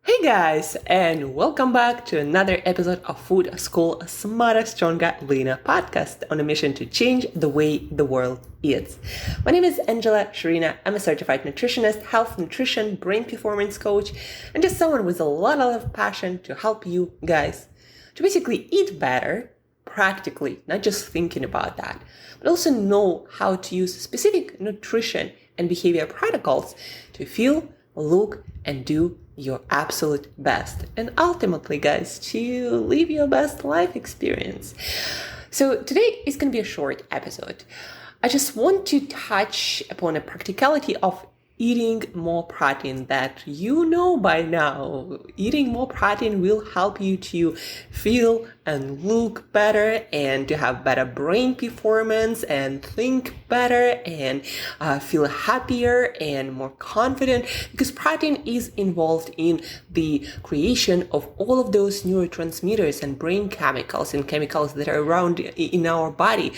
Hey guys, and welcome back to another episode of Food School Smarter, Stronger, Leaner podcast on a mission to change the way the world eats. My name is Shurina. I'm a certified nutritionist, health, nutrition, brain performance coach, and just someone with a lot of passion to help you guys to basically eat better, practically, not just thinking about that, but also know how to use specific nutrition and behavior protocols to feel, look, and do your absolute best. And ultimately, guys, to live your best life experience. So today is going to be a short episode. I just want to touch upon a practicality of eating more protein that you know by now. Eating more protein will help you to feel and look better and to have better brain performance and think better and feel happier and more confident, because protein is involved in the creation of all of those neurotransmitters and brain chemicals and chemicals that are around in our body.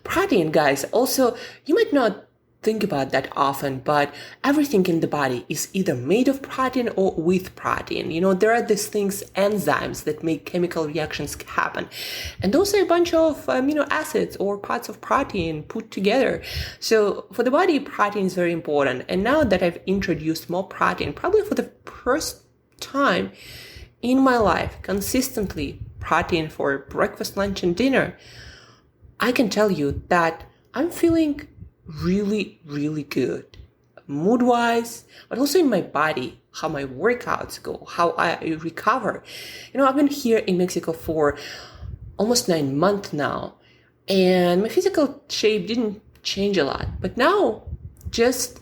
Protein, guys, also, you might not think about that often, but everything in the body is either made of protein or with protein. You know, there are these things, enzymes, that make chemical reactions happen. And those are a bunch of amino acids or parts of protein put together. So for the body, protein is very important. And now that I've introduced more protein, probably for the first time in my life, consistently protein for breakfast, lunch, and dinner, I can tell you that I'm feeling really good, mood-wise, but also in my body, how my workouts go, how I recover. You know, I've been here in Mexico for almost 9 months now, and my physical shape didn't change a lot. But now, just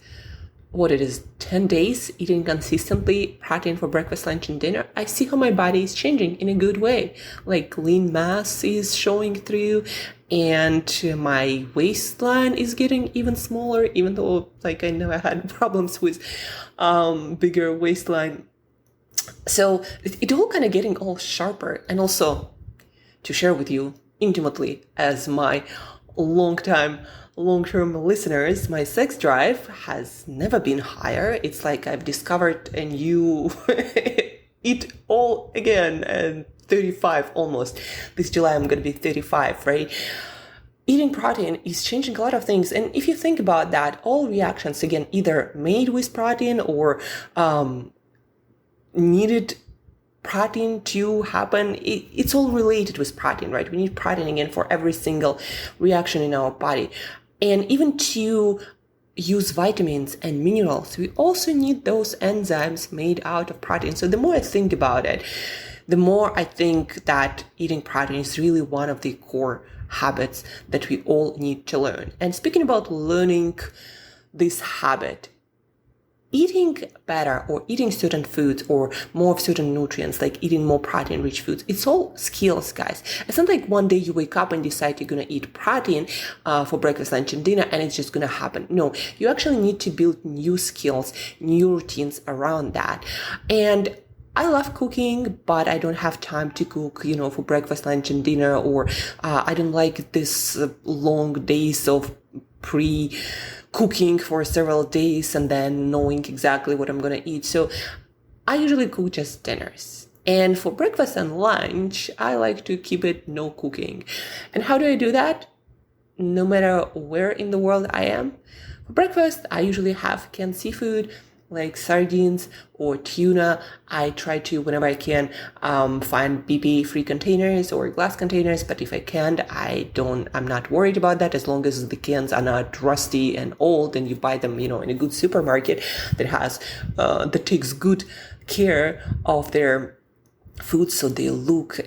10 days eating consistently protein for breakfast, lunch, and dinner, I see how my body is changing in a good way. Like lean mass is showing through, and my waistline is getting even smaller, even though I never had problems with bigger waistline. So it all kind of getting all sharper. And also to share with you intimately as my long-term listeners, my sex drive has never been higher. It's like I've discovered a new it all again, and 35 almost. This July I'm going to be 35, right? Eating protein is changing a lot of things. And if you think about that, all reactions, again, either made with protein or needed protein to happen, it's all related with protein, right? We need protein again for every single reaction in our body. And even to use vitamins and minerals, we also need those enzymes made out of protein. So the more I think about it, the more I think that eating protein is really one of the core habits that we all need to learn. And speaking about learning this habit, eating better or eating certain foods or more of certain nutrients, like eating more protein-rich foods, it's all skills, guys. It's not like one day you wake up and decide you're going to eat protein for breakfast, lunch, and dinner, and it's just going to happen. No, you actually need to build new skills, new routines around that. And I love cooking, but I don't have time to cook, for breakfast, lunch, and dinner, or I don't like this long days of pre-cooking for several days and then knowing exactly what I'm going to eat. So I usually cook just dinners. And for breakfast and lunch, I like to keep it no cooking. And how do I do that? No matter where in the world I am. For breakfast, I usually have canned seafood, like sardines or tuna. I try to, whenever I can, find BPA-free containers or glass containers. But if I can't, I'm not worried about that, as long as the cans are not rusty and old and you buy them, in a good supermarket that takes good care of their food, so they look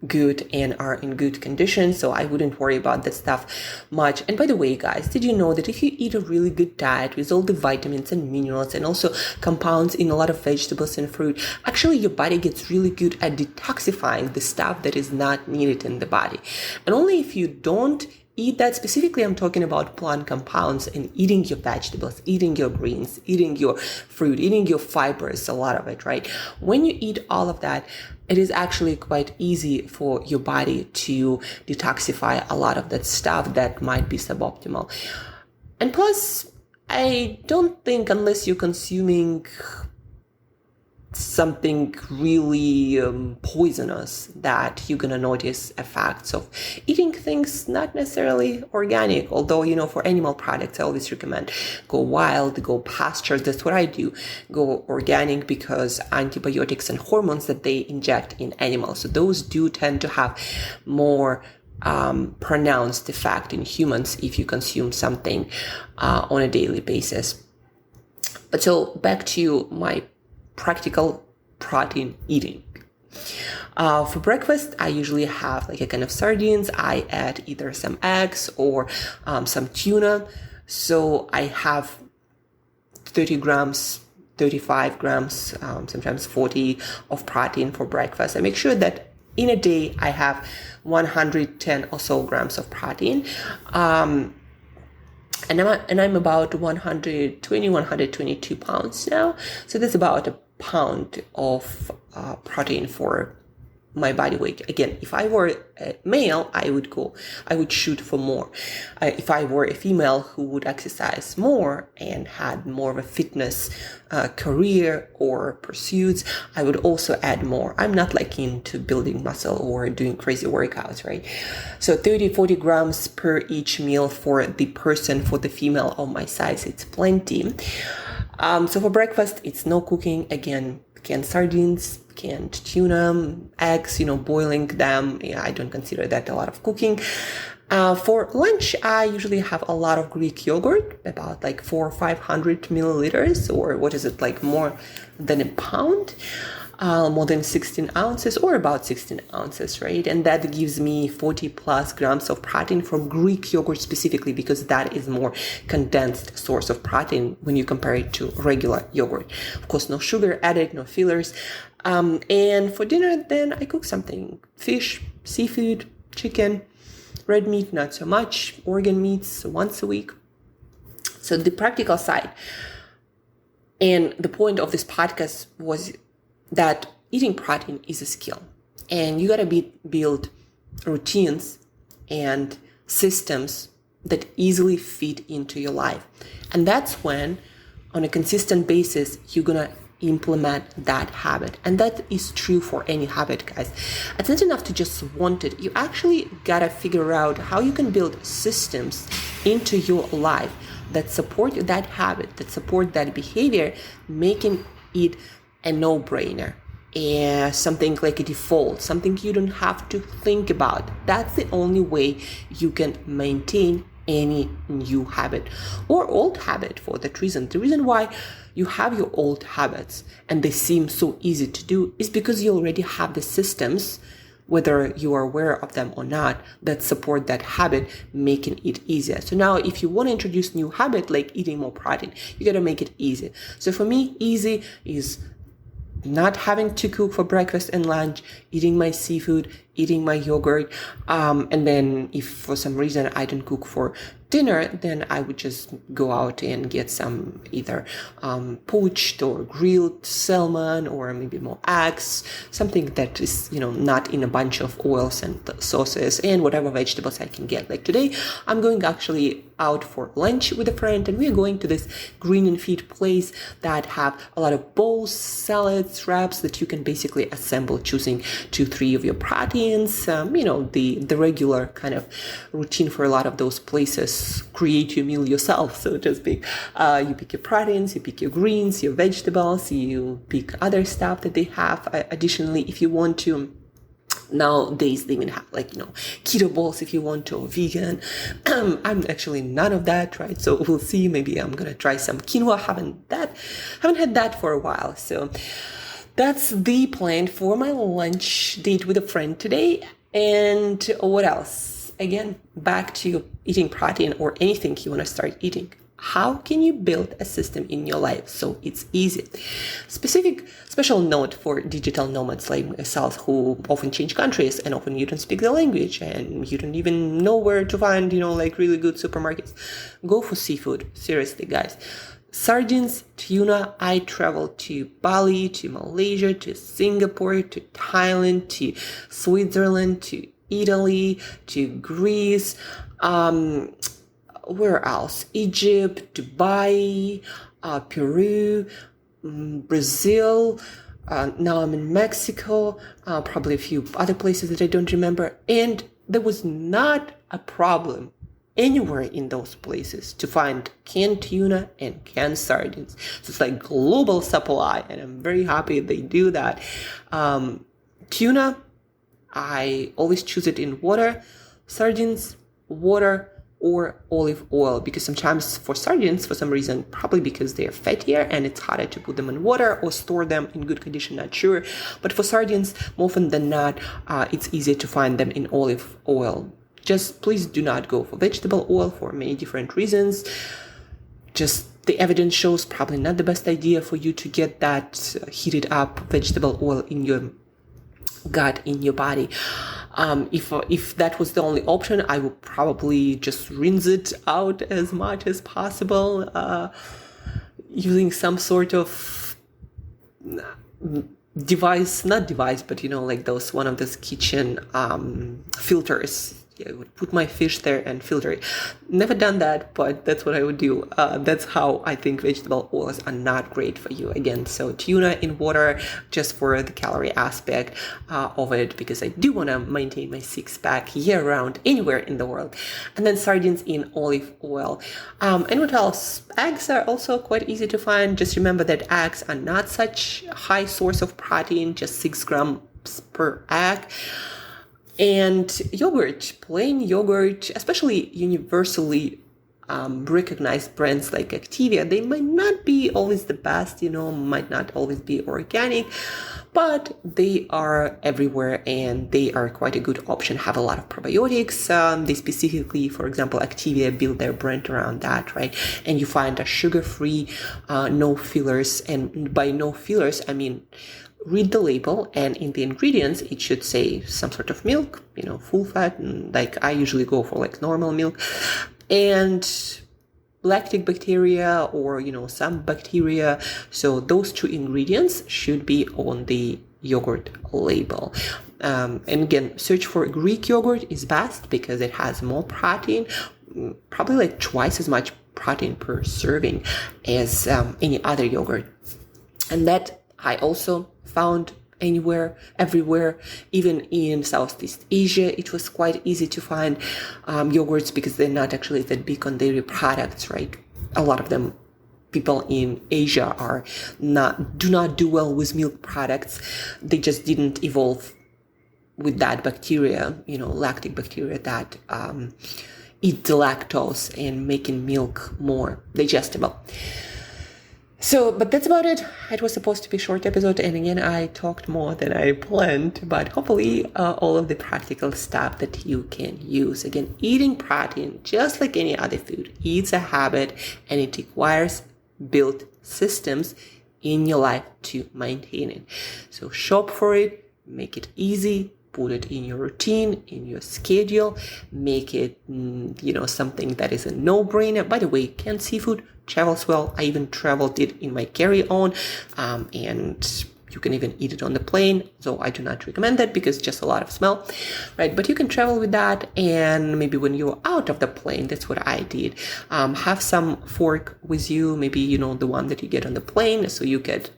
good and are in good condition. So I wouldn't worry about that stuff much. And by the way, guys, did you know that if you eat a really good diet with all the vitamins and minerals and also compounds in a lot of vegetables and fruit, actually your body gets really good at detoxifying the stuff that is not needed in the body. And only if you don't eat that, specifically I'm talking about plant compounds, and eating your vegetables, eating your greens, eating your fruit, eating your fibers, a lot of it, right? When you eat all of that, it is actually quite easy for your body to detoxify a lot of that stuff that might be suboptimal. And plus, I don't think, unless you're consuming something really poisonous that you're gonna notice effects of eating things not necessarily organic. Although, for animal products, I always recommend go wild, go pasture. That's what I do. Go organic, because antibiotics and hormones that they inject in animals, so those do tend to have more pronounced effect in humans if you consume something on a daily basis. But so back to my practical protein eating. For breakfast, I usually have like a kind of sardines. I add either some eggs or some tuna. So I have 30 grams, 35 grams, sometimes 40 of protein for breakfast. I make sure that in a day I have 110 or so grams of protein. And I'm about 122 pounds now. So that's about a pound of protein for my body weight. Again, if I were a male, I would shoot for more. If I were a female who would exercise more and had more of a fitness career or pursuits, I would also add more. I'm not like into building muscle or doing crazy workouts, right? So 30-40 grams per each meal for the person. For the female of my size, it's plenty. So for breakfast, it's no cooking. Again, canned sardines, canned tuna, eggs, boiling them. I don't consider that a lot of cooking. For lunch, I usually have a lot of Greek yogurt, about like 400 or 500 milliliters, or what is it, like more than a pound, more than 16 ounces, or about 16 ounces, right? And that gives me 40 plus grams of protein from Greek yogurt specifically, because that is more condensed source of protein when you compare it to regular yogurt. Of course, no sugar added, no fillers. And for dinner, then I cook something: fish, seafood, chicken, red meat, not so much, organ meats once a week. So the practical side. And the point of this podcast was that eating protein is a skill, and you gotta build routines and systems that easily fit into your life. And that's when, on a consistent basis, you're gonna implement that habit. And that is true for any habit, guys. It's not enough to just want it. You actually gotta figure out how you can build systems into your life that support that habit, that support that behavior, making it a no-brainer, and something like a default, something you don't have to think about. That's the only way you can maintain any new habit or old habit. For that reason, the reason why you have your old habits and they seem so easy to do is because you already have the systems, whether you are aware of them or not, that support that habit, making it easier. So now if you want to introduce new habit like eating more protein, you got to make it easy. So for me, easy is not having to cook for breakfast and lunch, eating my seafood, eating my yogurt. And then if for some reason I don't cook for dinner, then I would just go out and get some either poached or grilled salmon, or maybe more eggs, something that is, not in a bunch of oils and sauces, and whatever vegetables I can get. Like today, I'm going actually out for lunch with a friend, and we are going to this green and feed place that have a lot of bowls, salads, wraps that you can basically assemble, choosing 2-3 of your proteins. The regular kind of routine for a lot of those places. Create your meal yourself, so to speak. You pick your proteins, you pick your greens, your vegetables, you pick other stuff that they have. Additionally, if you want to, nowadays they even have keto bowls if you want to, or vegan. I'm actually none of that, right? So we'll see. Maybe I'm gonna try some quinoa. Haven't had that for a while. So that's the plan for my lunch date with a friend today. And what else? Again, back to eating protein or anything you want to start eating. How can you build a system in your life so it's easy? Special note for digital nomads like myself, who often change countries, and often you don't speak the language and you don't even know where to find, really good supermarkets. Go for seafood. Seriously, guys. Sardines, tuna. I traveled to Bali, to Malaysia, to Singapore, to Thailand, to Switzerland, to Italy, to Greece, where else? Egypt, Dubai, Peru, Brazil, Now I'm in Mexico, probably a few other places that I don't remember. And there was not a problem anywhere in those places to find canned tuna and canned sardines. So it's like global supply, and I'm very happy they do that. Tuna, I always choose it in water. Sardines, water, or olive oil, because sometimes for sardines, for some reason, probably because they are fattier and it's harder to put them in water or store them in good condition, not sure. But for sardines, more often than not, it's easier to find them in olive oil. Just please do not go for vegetable oil for many different reasons. Just the evidence shows probably not the best idea for you to get that heated up vegetable oil in your gut, in your body. If that was the only option, I would probably just rinse it out as much as possible, using some sort of device, not device, but like one of those kitchen filters. I would put my fish there and filter it. Never done that, but that's what I would do. That's how I think vegetable oils are not great for you. Again, so tuna in water just for the calorie aspect of it, because I do want to maintain my six-pack year-round anywhere in the world. And then sardines in olive oil. And what else? Eggs are also quite easy to find. Just remember that eggs are not such a high source of protein, just 6 grams per egg. And yogurt, plain yogurt, especially universally recognized brands like Activia, they might not be always the best, might not always be organic, but they are everywhere and they are quite a good option, have a lot of probiotics. They specifically, for example, Activia build their brand around that, right? And you find a sugar-free, no fillers, and by no fillers, I mean, read the label, and in the ingredients it should say some sort of milk, full fat, and like I usually go for like normal milk, and lactic bacteria or some bacteria. So those 2 ingredients should be on the yogurt label. And again, search for Greek yogurt is best because it has more protein, probably like twice as much protein per serving as any other yogurt. And that I also found everywhere, even in Southeast Asia. It was quite easy to find yogurts because they're not actually that big on dairy products, right? A lot of them, people in Asia do not do well with milk products. They just didn't evolve with that bacteria, lactic bacteria that eat the lactose and making milk more digestible. So, but that's about it. It was supposed to be a short episode, and again, I talked more than I planned, but hopefully all of the practical stuff that you can use. Again, eating protein, just like any other food, it's a habit, and it requires built systems in your life to maintain it. So shop for it, make it easy, put it in your routine, in your schedule, make it, something that is a no-brainer. By the way, canned seafood travels well. I even traveled it in my carry-on, and you can even eat it on the plane. So I do not recommend that because just a lot of smell, right? But you can travel with that, and maybe when you're out of the plane, that's what I did. Have some fork with you, maybe, the one that you get on the plane, so you get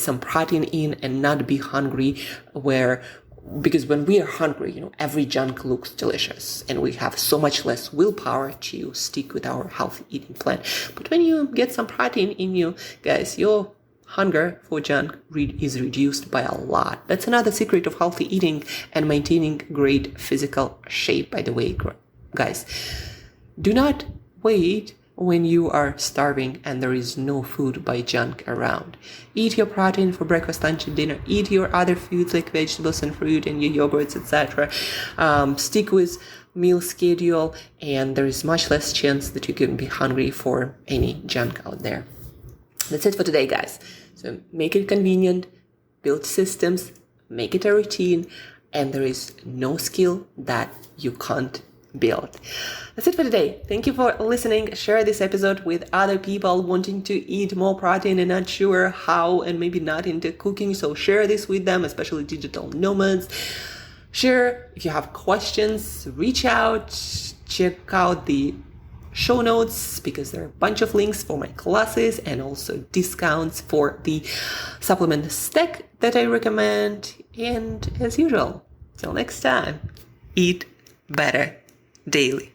some protein in and not be hungry because when we are hungry, every junk looks delicious and we have so much less willpower to stick with our healthy eating plan. But when you get some protein in you, guys, your hunger for junk is reduced by a lot. That's another secret of healthy eating and maintaining great physical shape, by the way, guys. Do not wait when you are starving and there is no food by junk around. Eat your protein for breakfast, lunch, and dinner. Eat your other foods like vegetables and fruit and your yogurts, etc. Stick with meal schedule, and there is much less chance that you can be hungry for any junk out there. That's it for today, guys. So make it convenient, build systems, make it a routine, and there is no skill that you can't build. That's it for today. Thank you for listening. Share this episode with other people wanting to eat more protein and not sure how, and maybe not into cooking. So share this with them, especially digital nomads. Share if you have questions, reach out, check out the show notes because there are a bunch of links for my classes and also discounts for the supplement stack that I recommend. And as usual, till next time, eat better daily.